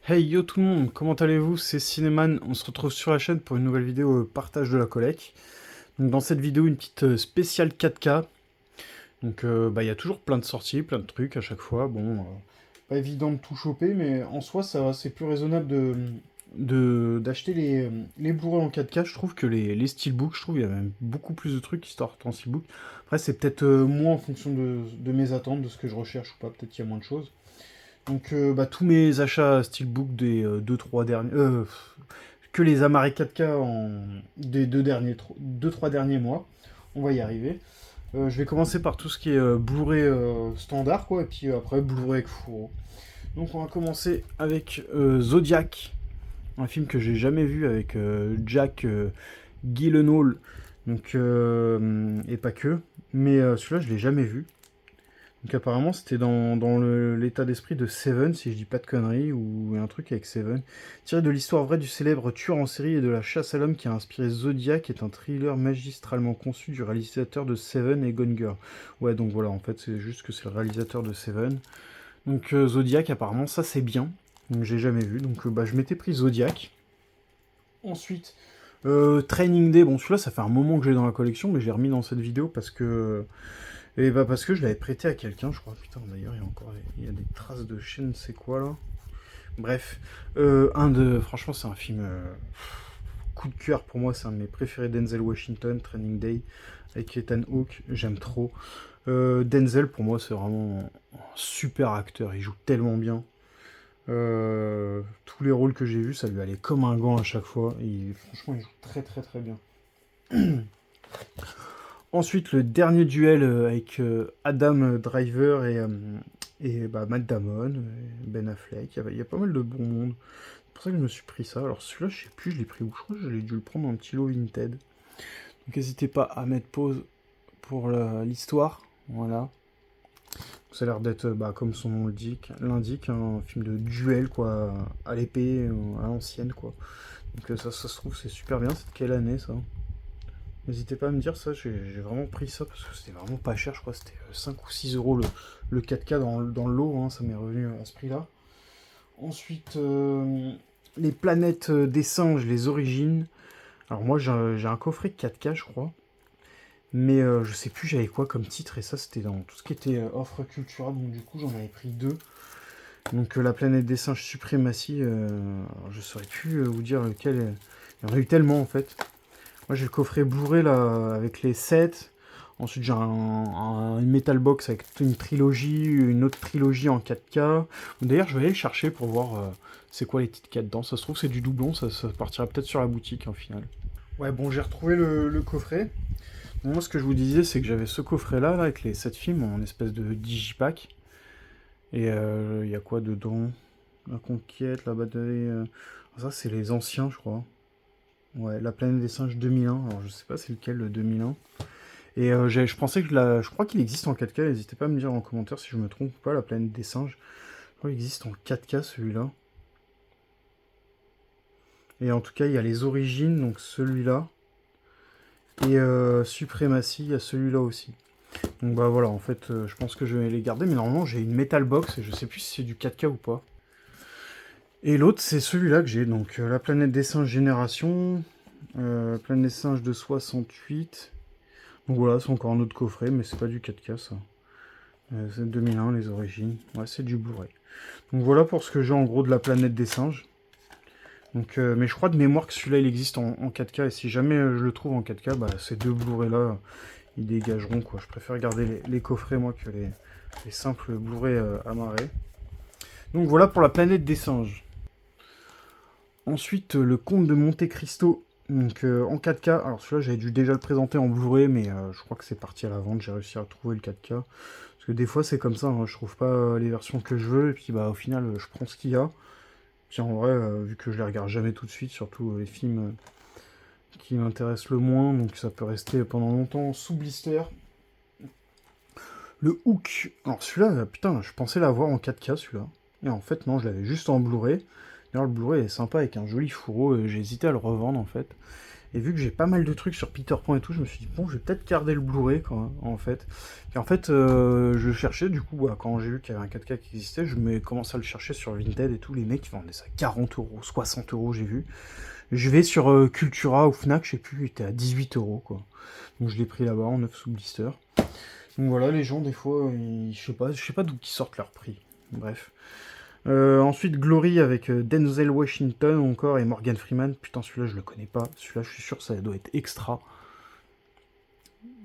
Hey yo tout le monde, comment allez-vous? C'est Cinéman, on se retrouve sur la chaîne pour une nouvelle vidéo partage de la collecte. Donc dans cette vidéo, une petite spéciale 4K. Donc il y a toujours plein de sorties, plein de trucs à chaque fois. Bon, pas évident de tout choper, mais en soi ça va, c'est plus raisonnable d'acheter les Blu-ray en 4K. Je trouve que les Steelbooks, je trouve il y a même beaucoup plus de trucs qui sortent en Steelbook. Après c'est peut-être moins en fonction de mes attentes, de ce que je recherche ou pas, peut-être qu'il y a moins de choses. Donc tous mes achats Steelbook des 2-3 derniers... que les Amaré 4K des 2-3 derniers mois. On va y arriver. Je vais commencer par tout ce qui est Blu-ray standard, quoi, et puis après Blu-ray avec fourreau. Donc on va commencer avec Zodiac, un film que j'ai jamais vu avec Jack Gyllenhaal, donc, et pas que. Mais celui-là, je l'ai jamais vu. Donc apparemment c'était dans l'état d'esprit de Seven, si je dis pas de conneries, ou un truc avec Seven. Tiré de l'histoire vraie du célèbre tueur en série et de la chasse à l'homme qui a inspiré Zodiac, est un thriller magistralement conçu du réalisateur de Seven et Gone Girl. Ouais, donc voilà, en fait c'est juste que c'est le réalisateur de Seven. Donc Zodiac, apparemment ça c'est bien. Donc j'ai jamais vu, donc je m'étais pris Zodiac. Ensuite, Training Day, bon celui-là ça fait un moment que j'ai dans la collection, mais je l'ai remis dans cette vidéo parce que je l'avais prêté à quelqu'un, je crois. Putain, d'ailleurs, il y a des traces de chaîne, c'est quoi là? Bref, franchement, c'est un film coup de cœur pour moi. C'est un de mes préférés, Denzel Washington, Training Day, avec Ethan Hawke. J'aime trop. Denzel, pour moi, c'est vraiment un super acteur. Il joue tellement bien. Tous les rôles que j'ai vus, ça lui allait comme un gant à chaque fois. Franchement, il joue très très très bien. Ensuite, le dernier duel avec Adam Driver et Matt Damon, Ben Affleck. Il y a pas mal de bon monde. C'est pour ça que je me suis pris ça. Alors celui-là, je sais plus, je l'ai pris où? Je crois que j'ai dû le prendre dans un petit lot Vinted. Donc n'hésitez pas à mettre pause pour l'histoire. Voilà. Ça a l'air d'être, comme son nom l'indique, un film de duel, quoi, à l'épée, à l'ancienne, quoi. Donc ça se trouve, c'est super bien. C'est de quelle année, ça? N'hésitez pas à me dire ça, j'ai vraiment pris ça parce que c'était vraiment pas cher, je crois que c'était 5 ou 6 euros le 4K dans le lot, hein, ça m'est revenu à ce prix-là. Ensuite, les planètes des singes, les origines. Alors moi j'ai un coffret 4K je crois, mais je sais plus j'avais quoi comme titre et ça c'était dans tout ce qui était offre culturelle, donc du coup j'en avais pris deux. Donc la planète des singes suprématie, alors, je saurais plus vous dire lequel, il y en a eu tellement en fait. Moi j'ai le coffret Blu-ray là avec les 7. Ensuite j'ai une Metal Box avec toute une trilogie, une autre trilogie en 4K. D'ailleurs je vais aller le chercher pour voir c'est quoi les titres qu'il y a dedans. Ça se trouve c'est du doublon, ça partira peut-être sur la boutique en final. Ouais bon j'ai retrouvé le coffret. Donc, moi ce que je vous disais c'est que j'avais ce coffret là, avec les 7 films en espèce de digipack. Et il y a quoi dedans? La conquête, la bataille... Ça c'est les anciens je crois. Ouais, La planète des singes 2001. Alors je sais pas c'est lequel le 2001. Et je pensais que je crois qu'il existe en 4K. N'hésitez pas à me dire en commentaire si je me trompe ou pas. La planète des singes. Je crois qu'il existe en 4K celui-là. Et en tout cas, il y a les origines, donc celui-là. Et Suprématie, il y a celui-là aussi. Donc bah voilà, en fait, je pense que je vais les garder. Mais normalement, j'ai une Metal Box et je sais plus si c'est du 4K ou pas. Et l'autre, c'est celui-là que j'ai. Donc La planète des singes Génération. Planète des singes de 68. Donc voilà, c'est encore un autre coffret, mais c'est pas du 4K ça. C'est 2001, les origines. Ouais, c'est du Blu-ray. Donc voilà pour ce que j'ai en gros de la planète des singes. Donc, mais je crois de mémoire que celui-là il existe en 4K. Et si jamais je le trouve en 4K, ces deux Blu-ray là, ils dégageront quoi. Je préfère garder les coffrets moi que les simples Blu-ray amarrés. Donc voilà pour la planète des singes. Ensuite, le comte de Monte Cristo. Donc en 4K. Alors celui-là j'avais dû déjà le présenter en Blu-ray, mais je crois que c'est parti à la vente. J'ai réussi à trouver le 4K. Parce que des fois c'est comme ça, hein, je trouve pas les versions que je veux, et puis au final je prends ce qu'il y a. Puis en vrai, vu que je les regarde jamais tout de suite, surtout les films qui m'intéressent le moins, donc ça peut rester pendant longtemps sous blister. Le Hook, alors celui-là, putain, je pensais l'avoir en 4K celui-là. Et en fait non, je l'avais juste en Blu-ray. D'ailleurs le Blu-ray est sympa avec un joli fourreau, j'ai hésité à le revendre en fait. Et vu que j'ai pas mal de trucs sur Peter Pan et tout, je me suis dit, bon, je vais peut-être garder le Blu-ray, quoi, en fait. Et en fait, je cherchais, du coup, quand j'ai vu qu'il y avait un 4K qui existait, je me commencé à le chercher sur Vinted et tout. Les mecs, ils vendaient ça 40 euros, 60 euros, j'ai vu. Je vais sur Cultura ou Fnac, je sais plus, il était à 18 euros, quoi. Donc je l'ai pris là-bas en 9 sous blister. Donc voilà, les gens, des fois, je sais pas d'où ils sortent leur prix. Bref. Ensuite, Glory avec Denzel Washington encore et Morgan Freeman. Putain, celui-là, je le connais pas. Celui-là, je suis sûr que ça doit être extra.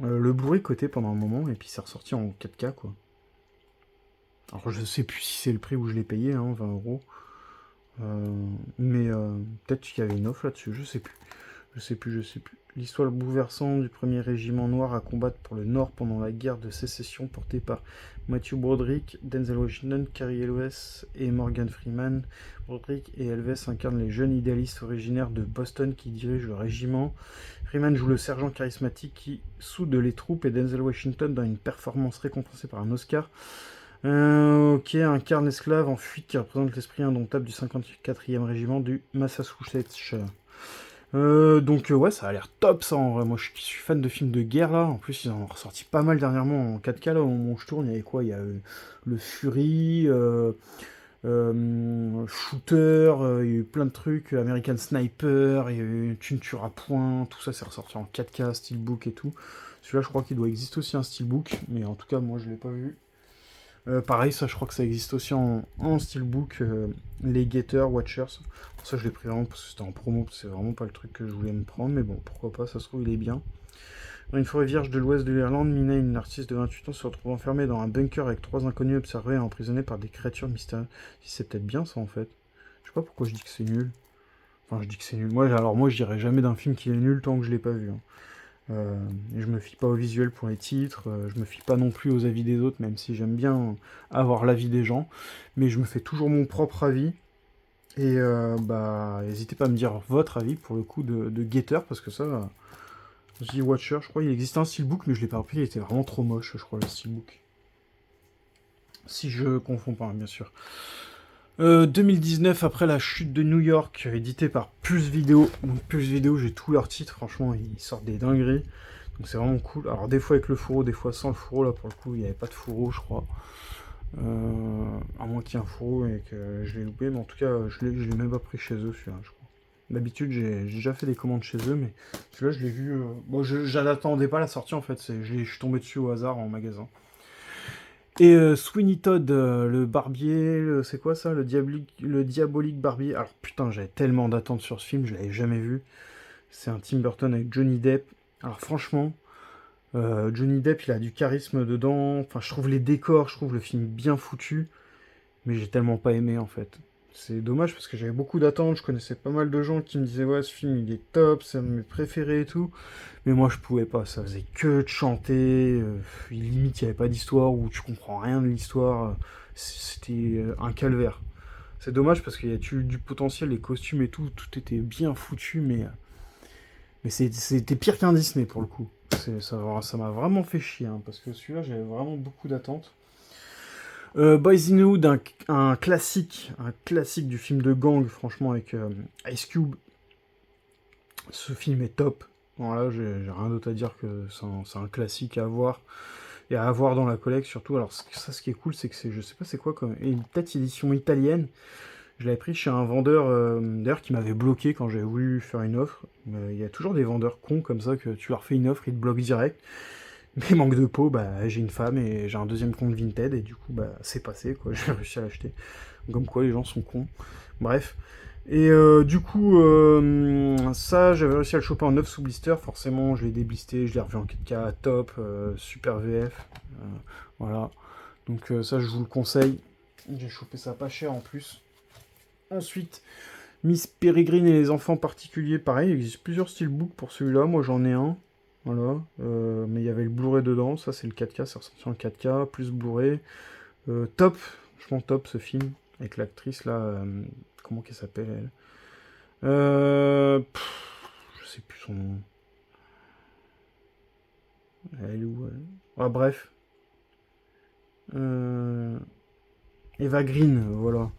Le Blu-ray coté pendant un moment, et puis c'est ressorti en 4K, quoi. Alors, je sais plus si c'est le prix où je l'ai payé, hein, 20 euros. Mais peut-être qu'il y avait une offre là-dessus, je sais plus. Je sais plus. L'histoire bouleversante du premier régiment noir à combattre pour le Nord pendant la guerre de sécession portée par Matthew Broderick, Denzel Washington, Cary Elwes et Morgan Freeman. Broderick et Elwes incarnent les jeunes idéalistes originaires de Boston qui dirigent le régiment. Freeman joue le sergent charismatique qui soude les troupes et Denzel Washington dans une performance récompensée par un Oscar. Ok, incarne l'esclave en fuite qui représente l'esprit indomptable du 54e régiment du Massachusetts. Ouais, ça a l'air top ça en vrai. Moi je suis fan de films de guerre là. En plus, ils en ont ressorti pas mal dernièrement en 4K là au moment où je tourne. Il y avait quoi? Il y a le Fury, Shooter, il y a eu plein de trucs. American Sniper, il y a eu Tu ne tueras point. Tout ça c'est ressorti en 4K, Steelbook et tout. Celui-là, je crois qu'il doit exister aussi un Steelbook, mais en tout cas, moi je l'ai pas vu. Pareil, ça, je crois que ça existe aussi en Steelbook, les Gator Watchers. Pour ça, je l'ai pris vraiment parce que c'était en promo, c'est vraiment pas le truc que je voulais me prendre, mais bon, pourquoi pas, ça se trouve, il est bien. Dans une forêt vierge de l'ouest de l'Irlande, Mina, une artiste de 28 ans, se retrouve enfermée dans un bunker avec 3 inconnus observés et emprisonnés par des créatures mystérieuses. Si c'est peut-être bien ça en fait. Je sais pas pourquoi je dis que c'est nul. Enfin, je dis que c'est nul. Moi, je dirais jamais d'un film qui est nul tant que je l'ai pas vu, hein. Je me fie pas au visuel pour les titres, je me fie pas non plus aux avis des autres, même si j'aime bien avoir l'avis des gens, mais je me fais toujours mon propre avis. Et n'hésitez pas à me dire votre avis pour le coup de Gator, parce que ça, je dis Watcher, je crois qu'il existe un steelbook, mais je l'ai pas repris, il était vraiment trop moche, je crois, le steelbook. Si je confonds pas, bien sûr. 2019, après la chute de New York, édité par Pulse Vidéo. Donc Pulse Vidéo, j'ai tous leurs titres, franchement, ils sortent des dingueries. Donc c'est vraiment cool. Alors des fois avec le fourreau, des fois sans le fourreau. Là pour le coup, il n'y avait pas de fourreau, je crois. À moins qu'il y ait un fourreau et que je l'ai loupé. Mais en tout cas, je l'ai même pas pris chez eux, celui-là, je crois. D'habitude, j'ai déjà fait des commandes chez eux, mais celui-là, je l'ai vu. Bon, je n'attendais pas la sortie en fait. Je suis tombé dessus au hasard en magasin. Et Sweeney Todd, le barbier, c'est quoi ça, le diabolique barbier. Alors putain, j'avais tellement d'attentes sur ce film, je l'avais jamais vu. C'est un Tim Burton avec Johnny Depp. Alors franchement, Johnny Depp, il a du charisme dedans. Enfin, je trouve les décors, je trouve le film bien foutu, mais j'ai tellement pas aimé en fait. C'est dommage parce que j'avais beaucoup d'attentes, je connaissais pas mal de gens qui me disaient ouais ce film il est top, c'est un de mes préférés et tout. Mais moi je pouvais pas, ça faisait que de chanter, limite il n'y avait pas d'histoire ou tu comprends rien de l'histoire, c'était un calvaire. C'est dommage parce qu'il y a du potentiel, les costumes et tout, tout était bien foutu, mais c'était pire qu'un Disney pour le coup. Ça m'a vraiment fait chier, hein, parce que celui-là j'avais vraiment beaucoup d'attentes. Boys in the Hood, un classique du film de gang, franchement, avec Ice Cube. Ce film est top. Voilà, j'ai rien d'autre à dire que c'est un classique à voir. Et à avoir dans la collecte surtout. Alors ça, ce qui est cool, c'est que je sais pas c'est quoi, comme peut-être édition italienne. Je l'avais pris chez un vendeur, d'ailleurs, qui m'avait bloqué quand j'avais voulu faire une offre. Il y a toujours des vendeurs cons comme ça, que tu leur fais une offre, ils te bloquent direct. Mais manque de peau, j'ai une femme et j'ai un deuxième compte Vinted et du coup c'est passé quoi, j'ai réussi à l'acheter. Comme quoi les gens sont cons. Bref. Et du coup ça j'avais réussi à le choper en 9 sous blister, forcément je l'ai déblisté, je l'ai revu en 4K top, super VF. Voilà. Donc ça je vous le conseille. J'ai chopé ça pas cher en plus. Ensuite, Miss Peregrine et les enfants particuliers, pareil, il existe plusieurs steelbooks pour celui-là, moi j'en ai un. Voilà, mais il y avait le Blu-ray dedans, ça c'est le 4K, c'est ressorti en 4K, plus Blu-ray. Top, franchement top ce film, avec l'actrice là, comment qu'elle s'appelle elle je sais plus son nom. Elle est où elle? Ah bref. Eva Green, voilà.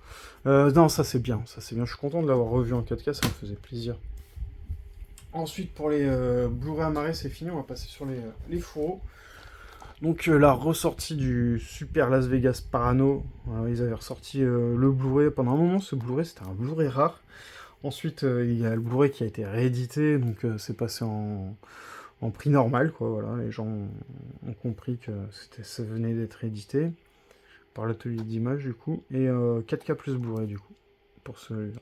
Non, ça c'est bien, je suis content de l'avoir revu en 4K, ça me faisait plaisir. Ensuite, pour les Blu-ray amarrés, c'est fini. On va passer sur les fourreaux. Donc, la ressortie du Super Las Vegas Parano. Ils avaient ressorti le Blu-ray. Pendant un moment, ce Blu-ray, c'était un Blu-ray rare. Ensuite, il y a le Blu-ray qui a été réédité. Donc, c'est passé en prix normal, quoi. Voilà, les gens ont compris que ça venait d'être édité par l'atelier d'image, du coup. Et 4K plus Blu-ray, du coup, pour celui-là.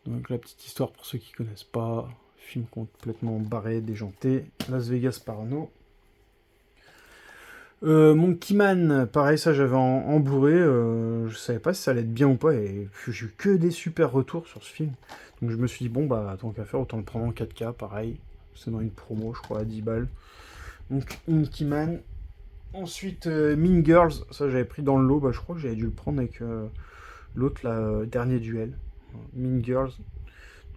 Donc, la petite histoire pour ceux qui connaissent pas. Film complètement barré, déjanté. Las Vegas Parano. Monkey Man, pareil, ça j'avais en Blu-ray. Je savais pas si ça allait être bien ou pas. Et j'ai eu que des super retours sur ce film. Donc je me suis dit, bon, bah, tant qu'à faire, autant le prendre en 4K, pareil. C'est dans une promo, je crois, à 10 balles. Donc, Monkey Man. Ensuite, Mean Girls, ça j'avais pris dans le lot. Bah, je crois que j'avais dû le prendre avec l'autre, là, Dernier Duel. Mean Girls.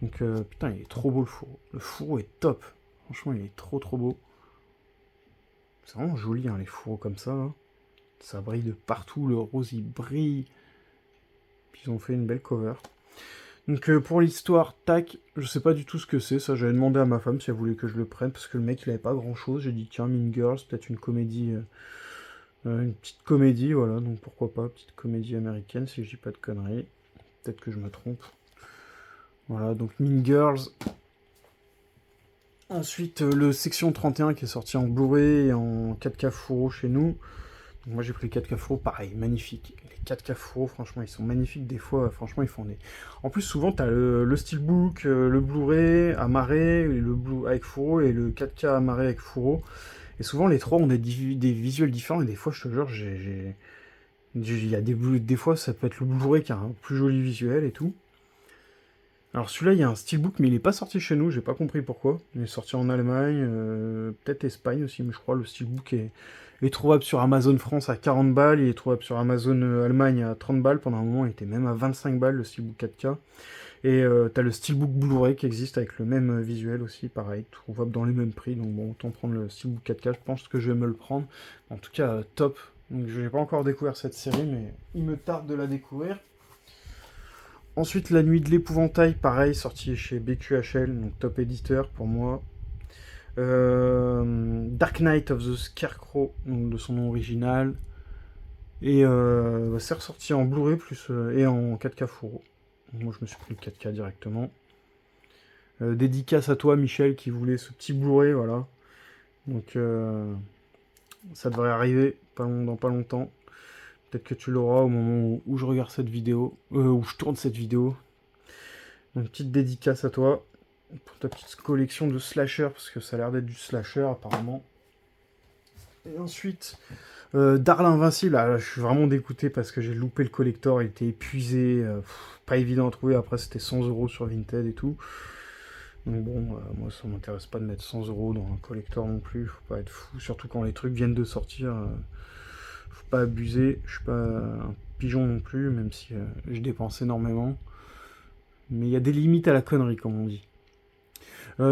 Donc, putain, il est trop beau le fourreau. Le fourreau est top. Franchement, il est trop trop beau. C'est vraiment joli, hein, les fourreaux comme ça. Hein. Ça brille de partout. Le rose, il brille. Puis ils ont fait une belle cover. Donc, pour l'histoire, tac, je sais pas du tout ce que c'est. Ça, j'avais demandé à ma femme si elle voulait que je le prenne. Parce que le mec, il avait pas grand chose. J'ai dit, tiens, Mean Girls, peut-être une comédie. Une petite comédie, voilà. Donc, pourquoi pas, petite comédie américaine, si je dis pas de conneries. Peut-être que je me trompe. Voilà, donc Mean Girls. Ensuite, le Section 31 qui est sorti en Blu-ray et en 4K Fourreau chez nous. Donc moi j'ai pris les 4K Fourreau, pareil, magnifique. Les 4K Fourreau, franchement, ils sont magnifiques. Des fois, franchement, ils font des... En plus, souvent, t'as le Steelbook, le Blu-ray amarré, avec Fourreau et le 4K amarré avec Fourreau. Et souvent, les trois ont des visuels différents. Et des fois, je te jure, il y a des fois, ça peut être le Blu-ray qui a un plus joli visuel et tout. Alors celui-là, il y a un steelbook, mais il n'est pas sorti chez nous, j'ai pas compris pourquoi. Il est sorti en Allemagne, peut-être Espagne aussi, mais je crois le steelbook est trouvable sur Amazon France à 40 balles, il est trouvable sur Amazon Allemagne à 30 balles, pendant un moment il était même à 25 balles le steelbook 4K. Et t'as le steelbook Blu-ray qui existe avec le même visuel aussi, pareil, trouvable dans les mêmes prix, donc bon, autant prendre le steelbook 4K, je pense que je vais me le prendre. En tout cas, top. Donc je n'ai pas encore découvert cette série, mais il me tarde de la découvrir. Ensuite, La Nuit de l'Épouvantail, pareil, sorti chez BQHL, donc top éditeur pour moi. Dark Knight of the Scarecrow, donc de son nom original. Et c'est ressorti en Blu-ray plus, et en 4K Fourreau. Moi, je me suis pris le 4K directement. Dédicace à toi, Michel, qui voulait ce petit Blu-ray, voilà. Donc, ça devrait arriver dans pas longtemps. Peut-être que tu l'auras au moment où je regarde cette vidéo, où je tourne cette vidéo. Une petite dédicace à toi pour ta petite collection de slasher, parce que ça a l'air d'être du slasher apparemment. Et ensuite, Darl Invincible, là, je suis vraiment dégoûté parce que j'ai loupé le collector, il était épuisé, pas évident à trouver, après c'était 100€ sur Vinted et tout. Donc bon, moi ça m'intéresse pas de mettre 100€ dans un collector non plus, faut pas être fou, surtout quand les trucs viennent de sortir. Faut pas abuser, je suis pas un pigeon non plus, même si je dépense énormément. Mais il y a des limites à la connerie, comme on dit.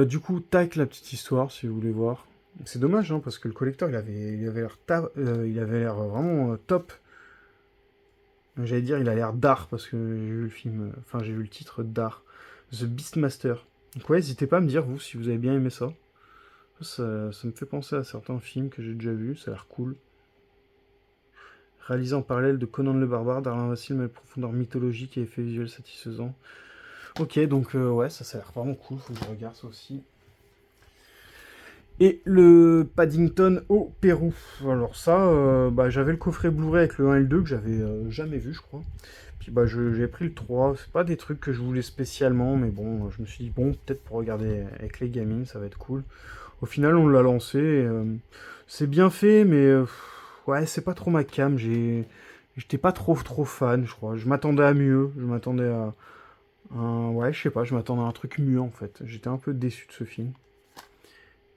Du coup, tac, la petite histoire, si vous voulez voir. C'est dommage, hein, parce que le collecteur, il avait l'air vraiment top. J'allais dire, il a l'air d'art, parce que j'ai vu le film, enfin, j'ai vu le titre d'art. The Beastmaster. Donc ouais, n'hésitez pas à me dire, vous, si vous avez bien aimé ça. Ça me fait penser à certains films que j'ai déjà vus, ça a l'air cool. Réalisé en parallèle de Conan le Barbare, Darl Invincible, mais profondeur mythologique et effets visuels satisfaisants. Ok, donc ouais, ça a l'air vraiment cool, faut que je regarde ça aussi. Et le Paddington au Pérou. Alors ça, bah, j'avais le coffret Blu-ray avec le 1 et le 2 que j'avais jamais vu, je crois. Puis bah, j'ai pris le 3. C'est pas des trucs que je voulais spécialement, mais bon, je me suis dit, bon, peut-être pour regarder avec les gamines, ça va être cool. Au final, on l'a lancé. C'est bien fait, mais ouais, c'est pas trop ma cam. J'étais pas trop fan, je crois. Je m'attendais à mieux. Je m'attendais à ouais, je sais pas, je m'attendais à un truc mieux en fait. J'étais un peu déçu de ce film.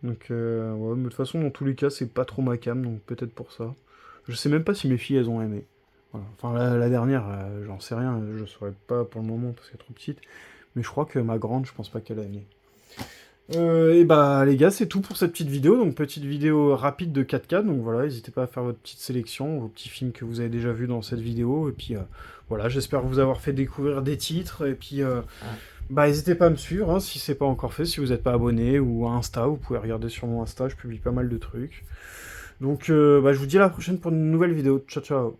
Donc, ouais, mais de toute façon, dans tous les cas, c'est pas trop ma cam, donc peut-être pour ça. Je sais même pas si mes filles, elles ont aimé. Voilà. Enfin, la dernière, j'en sais rien, je saurais pas pour le moment parce qu'elle est trop petite. Mais je crois que ma grande, je pense pas qu'elle a aimé. Et bah les gars, c'est tout pour cette petite vidéo, donc petite vidéo rapide de 4K, donc voilà, n'hésitez pas à faire votre petite sélection, vos petits films que vous avez déjà vus dans cette vidéo, et puis voilà, j'espère vous avoir fait découvrir des titres, et puis bah n'hésitez pas à me suivre, hein, si c'est pas encore fait, si vous n'êtes pas abonné, ou à Insta, vous pouvez regarder sur mon Insta, je publie pas mal de trucs. Donc bah je vous dis à la prochaine pour une nouvelle vidéo, ciao ciao.